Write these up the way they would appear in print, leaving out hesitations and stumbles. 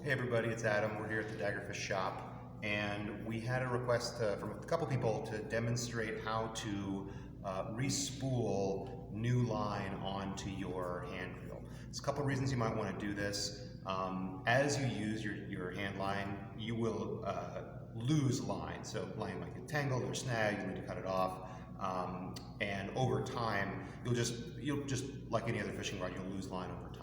Hey everybody, it's Adam. We're here at the Daggerfish shop, and we had a request from a couple people to demonstrate how to respool new line onto your hand reel. There's a couple reasons you might want to do this. As you use your hand line, you will lose line. So line might get tangled or snagged, you need to cut it off. And over time, you'll just like any other fishing rod, you'll lose line over time.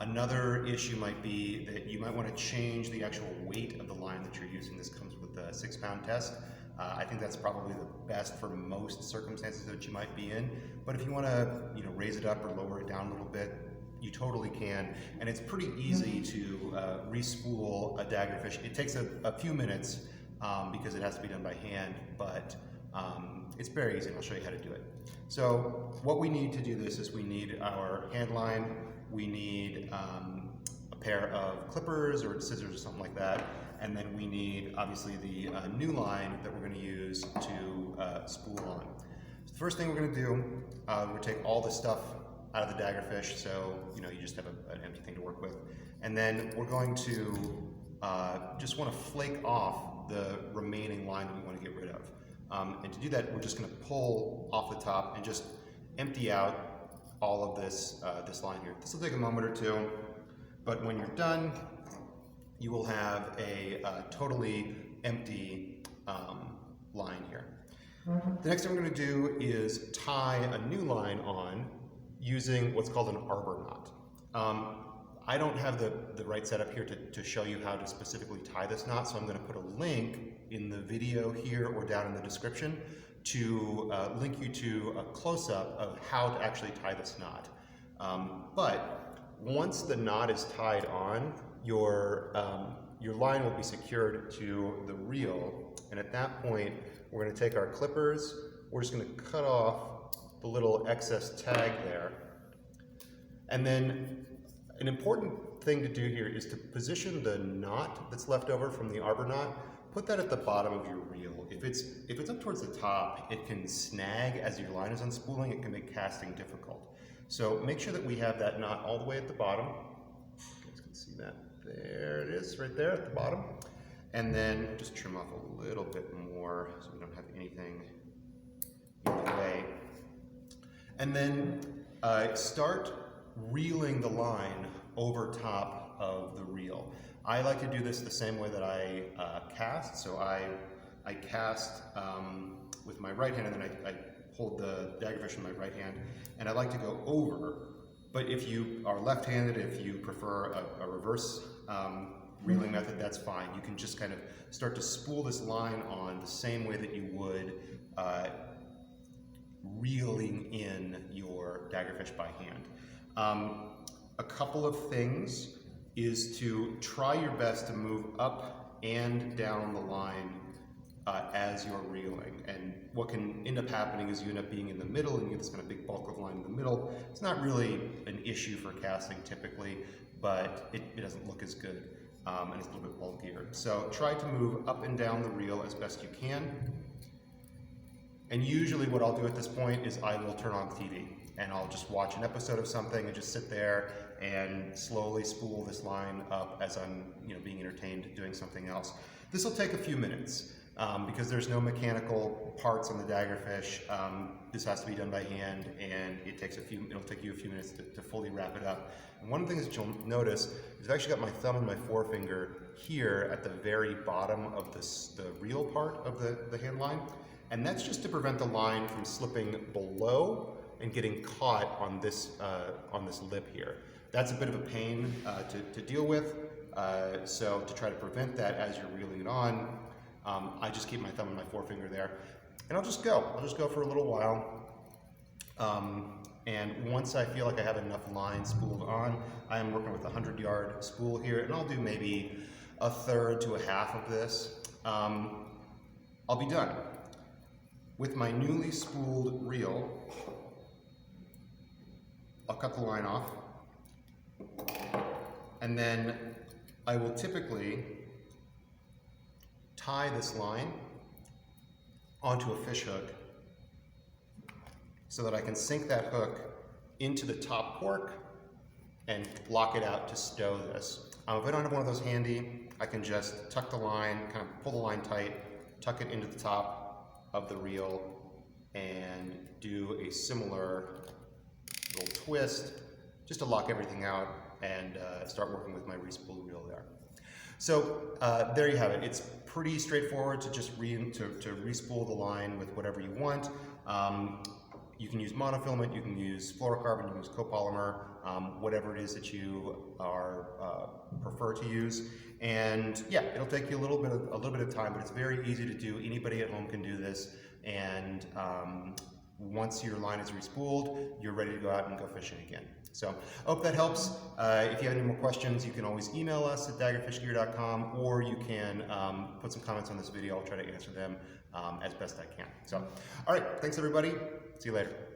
Another issue might be that you might want to change the actual weight of the line that you're using. This comes with the 6-pound test. I think that's probably the best for most circumstances that you might be in. But if you want to, raise it up or lower it down a little bit, you totally can. And it's pretty easy to respool a daggerfish. It takes a few minutes because it has to be done by hand, but it's very easy, and I'll show you how to do it. So what we need to do this is we need our hand line, we need a pair of clippers or scissors or something like that, and then we need obviously the new line that we're going to use to spool on. So the first thing we're going to do, we're going to take all the stuff out of the daggerfish, so you just have an empty thing to work with, and then we're going to just want to flake off the remaining line that we want to get rid of. And to do that, we're just going to pull off the top and just empty out all of this line here. This will take a moment or two, but when you're done, you will have a totally empty line here. The next thing we're going to do is tie a new line on using what's called an arbor knot. I don't have the right setup here to show you how to specifically tie this knot, so I'm going to put a link in the video here or down in the description to link you to a close-up of how to actually tie this knot. But once the knot is tied on, your line will be secured to the reel, and at that point we're going to take our clippers, we're just going to cut off the little excess tag there, and then an important thing to do here is to position the knot that's left over from the arbor knot. Put that at the bottom of your reel. If it's up towards the top, it can snag as your line is unspooling. It can make casting difficult. So make sure that we have that knot all the way at the bottom. You guys can see that. There it is, right there at the bottom. And then just trim off a little bit more so we don't have anything in the way. And then start reeling the line over top of the reel. I like to do this the same way that I cast. So I cast with my right hand, and then I hold the daggerfish in my right hand, and I like to go over. But if you are left-handed, if you prefer a reverse reeling method, that's fine. You can just kind of start to spool this line on the same way that you would reeling in your daggerfish by hand. A couple of things is to try your best to move up and down the line as you're reeling. And what can end up happening is you end up being in the middle and you get this kind of big bulk of line in the middle. It's not really an issue for casting typically, but it doesn't look as good and it's a little bit bulkier. So try to move up and down the reel as best you can. And usually what I'll do at this point is I will turn on TV and I'll just watch an episode of something and just sit there and slowly spool this line up as I'm being entertained doing something else. This will take a few minutes because there's no mechanical parts on the daggerfish. This has to be done by hand, and it'll take you a few minutes to fully wrap it up. And one of the things that you'll notice is I've actually got my thumb and my forefinger here at the very bottom of the reel part of the hand line, and that's just to prevent the line from slipping below and getting caught on this lip here. That's a bit of a pain to deal with, so to try to prevent that as you're reeling it on, I just keep my thumb and my forefinger there, and I'll just go for a little while, and once I feel like I have enough line spooled on, I am working with a 100-yard spool here, and I'll do maybe a third to a half of this. I'll be done. With my newly spooled reel, I'll cut the line off, and then I will typically tie this line onto a fish hook so that I can sink that hook into the top cork and lock it out to stow this. If I don't have one of those handy, I can just tuck the line, kind of pull the line tight, tuck it into the top of the reel, and do a similar little twist just to lock everything out and start working with my respool reel there. So there you have it. It's pretty straightforward to just respool the line with whatever you want. You can use monofilament, you can use fluorocarbon, you can use copolymer, whatever it is that you prefer to use. And yeah, it'll take you a little bit of time, but it's very easy to do. Anybody at home can do this. And once your line is respooled, you're ready to go out and go fishing again. So I hope that helps. If you have any more questions, you can always email us at daggerfishgear.com, or you can put some comments on this video. I'll try to answer them as best I can. So, all right, thanks everybody. See you later.